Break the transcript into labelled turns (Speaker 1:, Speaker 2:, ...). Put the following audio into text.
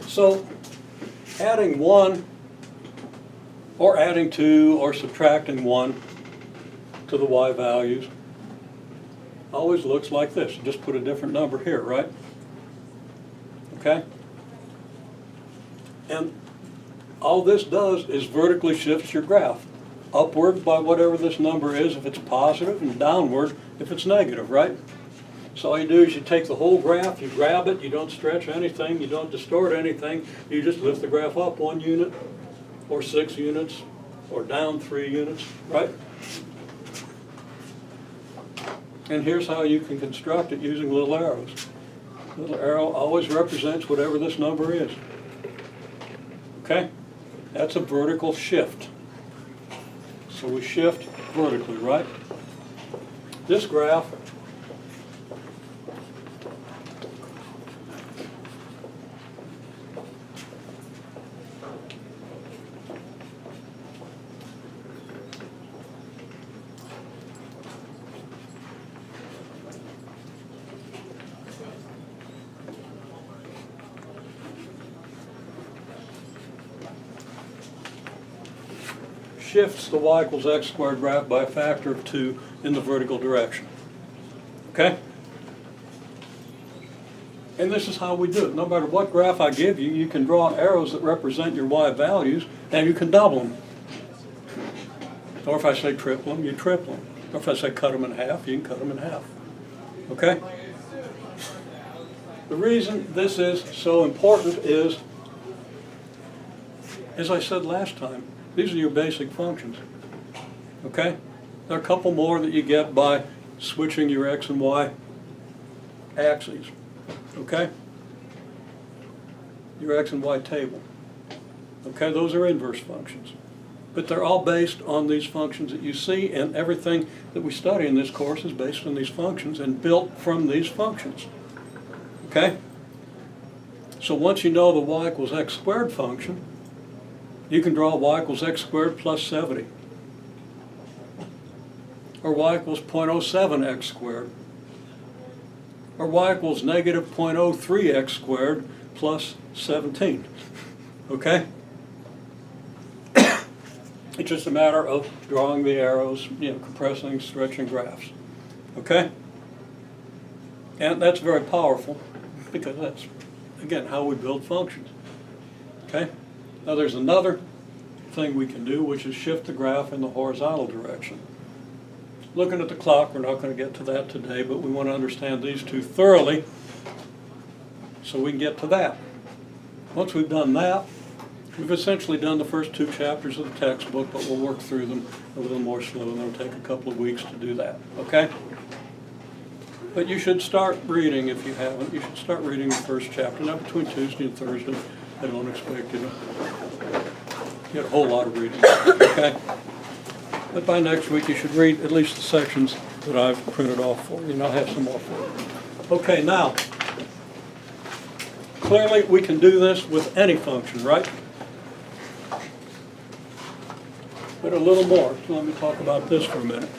Speaker 1: So adding 1 or adding 2 or subtracting 1 to the y values always looks like this. You just put a different number here, right? Okay? And all this does is vertically shifts your graph. Upward by whatever this number is if it's positive, and downward if it's negative, right? So all you do is you take the whole graph, you grab it, you don't stretch anything, you don't distort anything, you just lift the graph up 1 unit, or 6 units, or down 3 units, right? And here's how you can construct it using little arrows. Little arrow always represents whatever this number is. Okay? That's a vertical shift. So we shift vertically, right? This graph shifts the y equals x squared graph by a factor of 2 in the vertical direction. Okay? And this is how we do it. No matter what graph I give you, you can draw arrows that represent your y values, and you can double them. Or if I say triple them, you triple them. Or if I say cut them in half, you can cut them in half. Okay? The reason this is so important is, as I said last time, these are your basic functions. Okay? There are a couple more that you get by switching your x and y axes. Okay? Your x and y table. Okay, those are inverse functions. But they're all based on these functions that you see, and everything that we study in this course is based on these functions and built from these functions. Okay? So once you know the y equals x squared function, you can draw y equals x squared plus 70. Or y equals 0.07 x squared. Or y equals negative 0.03 x squared plus 17. Okay? It's just a matter of drawing the arrows, compressing, stretching graphs. Okay? And that's very powerful because that's, again, how we build functions. Okay? Now there's another thing we can do, which is shift the graph in the horizontal direction. Looking at the clock, we're not going to get to that today, but we want to understand these two thoroughly so we can get to that. Once we've done that, we've essentially done the first 2 chapters of the textbook, but we'll work through them a little more slowly, and it'll take a couple of weeks to do that, okay? But you should start reading if you haven't. You should start reading the first chapter. Now between Tuesday and Thursday, I don't expect you to get a whole lot of reading, okay? But by next week you should read at least the sections that I've printed off for you, and I'll have some more for you. Okay, now, clearly we can do this with any function, right? But a little more, so let me talk about this for a minute.